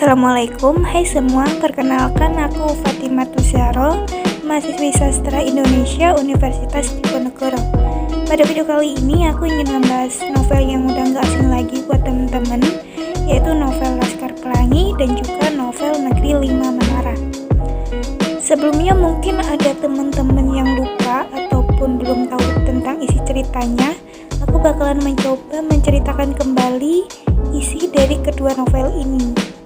Assalamualaikum, hai semua, perkenalkan aku Fatimah Tusyaro, mahasiswi sastra Indonesia Universitas Diponegoro. Pada video kali ini aku ingin membahas novel yang udah gak asing lagi buat temen-temen, yaitu novel Laskar Pelangi dan juga novel Negeri Lima Menara. Sebelumnya mungkin ada temen-temen yang lupa ataupun belum tahu tentang isi ceritanya. Aku bakalan mencoba menceritakan kembali isi dari kedua novel ini.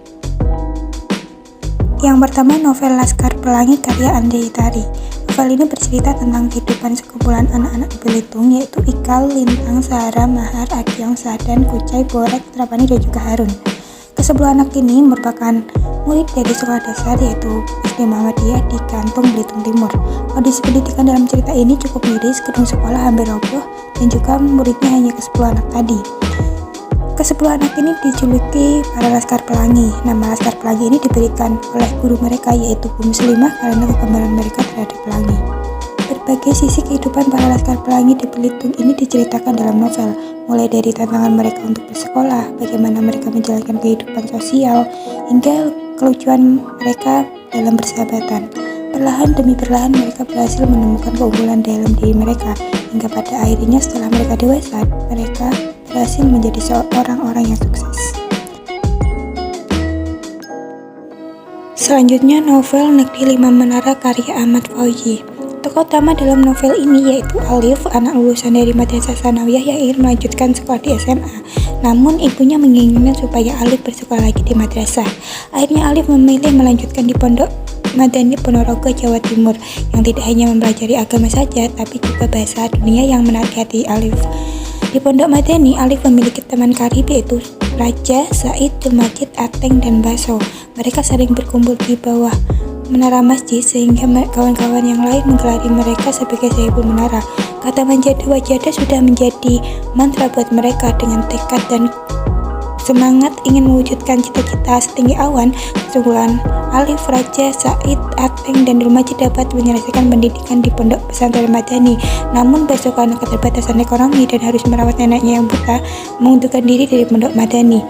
Yang pertama, novel Laskar Pelangi karya Andi Hitari. Novel ini bercerita tentang kehidupan sekumpulan anak-anak di Belitung, yaitu Ikal, Lintang, Sahara, Mahar, Akyong, Sahdan, Kucai, Borek, Trapani, dan juga Harun. Kesepuluh anak ini merupakan murid dari sekolah dasar yaitu SD Muhammadiyah di Kantung, Belitung Timur. Kondisi pendidikan dalam cerita ini cukup miris, gedung sekolah hampir roboh, dan juga muridnya hanya ke-10 anak tadi. Ke-10 anak ini dijuluki para Laskar Pelangi. Nama Laskar Pelangi ini diberikan oleh guru mereka yaitu Bu Muslimah karena kegemaran mereka terhadap pelangi. Berbagai sisi kehidupan para Laskar Pelangi di Belitung ini diceritakan dalam novel, mulai dari tantangan mereka untuk bersekolah, bagaimana mereka menjalankan kehidupan sosial, hingga kelucuan mereka dalam persahabatan. Perlahan demi perlahan mereka berhasil menemukan keunggulan dalam diri mereka, hingga pada akhirnya setelah mereka dewasa, mereka berhasil menjadi seorang orang yang sukses. Selanjutnya, novel Negeri Lima Menara karya Ahmad Fauzi. Tokoh utama dalam novel ini yaitu Alif, anak lulusan dari Madrasah Tsanawiyah yang ingin melanjutkan sekolah di SMA. Namun ibunya menginginkan supaya Alif bersekolah lagi di madrasah. Akhirnya Alif memilih melanjutkan di Pondok Madani Ponorogo, Jawa Timur, yang tidak hanya mempelajari agama saja, tapi juga bahasa dunia yang menarik hati Alif. Di Pondok Madani, Alif memiliki teman karib yaitu Raja, Said, Julmajid, Ateng, dan Baso. Mereka sering berkumpul di bawah menara masjid sehingga kawan-kawan yang lain menggelari mereka sebagai Sahibul Menara. Kata Manjada Wajada sudah menjadi mantra buat mereka. Dengan tekad dan semangat ingin mewujudkan cita-cita setinggi awan, kesungguhan Alif, Raja, Said, Ateng, dan Julmajid dapat menyelesaikan pendidikan di Pondok Pesantren Madani. Namun besok karena keterbatasan ekonomi dan harus merawat neneknya yang buta, mengundurkan diri dari Pondok Madani.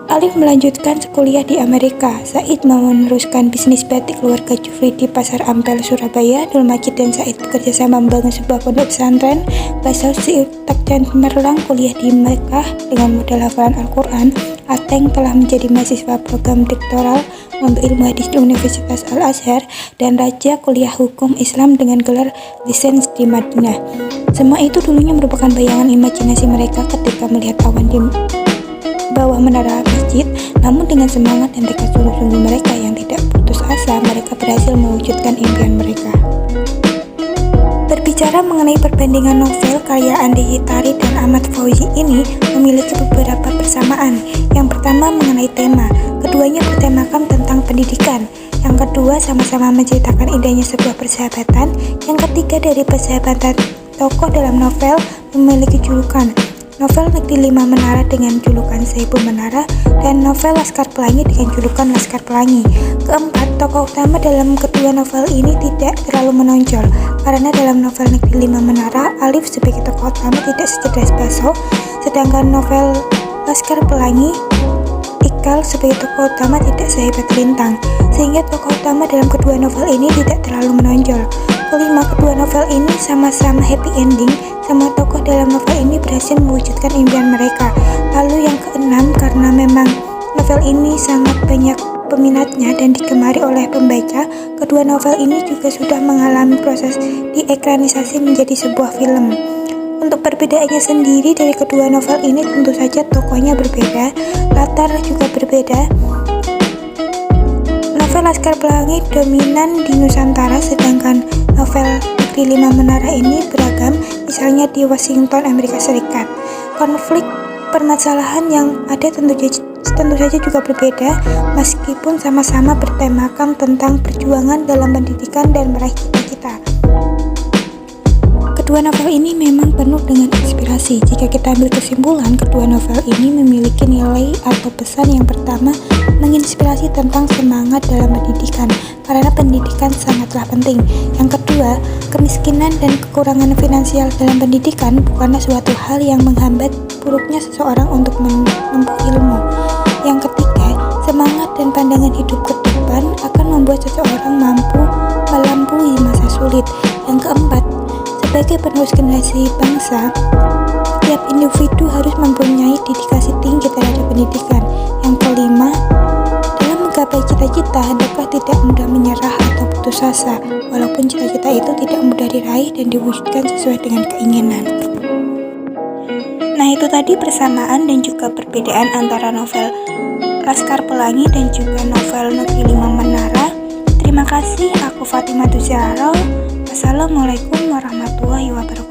Alif melanjutkan kuliah di Amerika. Said mau meneruskan bisnis batik keluarga Jufri di Pasar Ampel, Surabaya. Julmajid dan Said bekerja sama membangun sebuah pondok pesantren. Basal si Utak dan Merlang kuliah di Mekah dengan modal hafalan Al-Quran. Ateng telah menjadi mahasiswa program doktoral mengambil ilmu hadis di Universitas Al-Azhar, dan Raja kuliah hukum Islam dengan gelar lisens di Madinah. Semua itu dulunya merupakan bayangan imajinasi mereka ketika melihat awan di bawah menara masjid. Namun dengan semangat dan tekad sungguh-sungguh mereka yang tidak putus asa, mereka berhasil mewujudkan impian mereka. Berbicara mengenai perbandingan novel karya Andi Hitari dan Ahmad Fauzi ini memiliki beberapa persamaan. Yang pertama mengenai tema, keduanya bertemakan tentang pendidikan. Yang kedua sama-sama menceritakan indahnya sebuah persahabatan. Yang ketiga dari persahabatan tokoh dalam novel memiliki julukan. Novel Negeri Lima Menara dengan julukan Sahibul Menara, dan novel Laskar Pelangi dengan julukan Laskar Pelangi. Keempat, tokoh utama dalam kedua novel ini tidak terlalu menonjol, karena dalam novel Negeri Lima Menara, Alif sebagai tokoh utama tidak secerdas Baso, sedangkan novel Laskar Pelangi, Ikal sebagai tokoh utama tidak sehebat Lintang, sehingga tokoh utama dalam kedua novel ini tidak terlalu menonjol. Kelima, kedua novel ini sama-sama happy ending. Semua tokoh dalam novel ini berhasil mewujudkan impian mereka. Lalu yang keenam, karena memang novel ini sangat banyak peminatnya dan digemari oleh pembaca, kedua novel ini juga sudah mengalami proses diekranisasi menjadi sebuah film. Untuk perbedaannya sendiri dari kedua novel ini tentu saja tokohnya berbeda, latar juga berbeda. Novel Laskar Pelangi dominan di Nusantara, sedangkan novel Negeri Lima Menara ini beragam, misalnya di Washington, Amerika Serikat. Konflik permasalahan yang ada tentu saja juga berbeda, meskipun sama-sama bertemakan tentang perjuangan dalam pendidikan dan meraih cita-cita. Kedua novel ini memang penuh dengan inspirasi. Jika kita ambil kesimpulan, kedua novel ini memiliki nilai atau pesan. Yang pertama, menginspirasi tentang semangat dalam pendidikan, karena pendidikan sangatlah penting. Yang kedua, kemiskinan dan kekurangan finansial dalam pendidikan bukanlah suatu hal yang menghambat buruknya seseorang untuk menempuh ilmu. Yang ketiga, Semangat dan pandangan hidup ke depan akan membuat seseorang mampu melampaui masa sulit. Yang keempat, sebagai penerus generasi bangsa, setiap individu harus mempunyai dedikasi tinggi terhadap pendidikan. Yang kelima, dalam menggapai cita-cita, hendaklah tidak mudah menyerah atau putus asa, walaupun cita-cita itu tidak mudah diraih dan diwujudkan sesuai dengan keinginan. Nah, itu tadi persamaan dan juga perbedaan antara novel Laskar Pelangi dan juga novel Negeri Lima Menara. Terima kasih, aku Fatimah Zahra. Wassalamualaikum warahmatullahi wabarakatuh.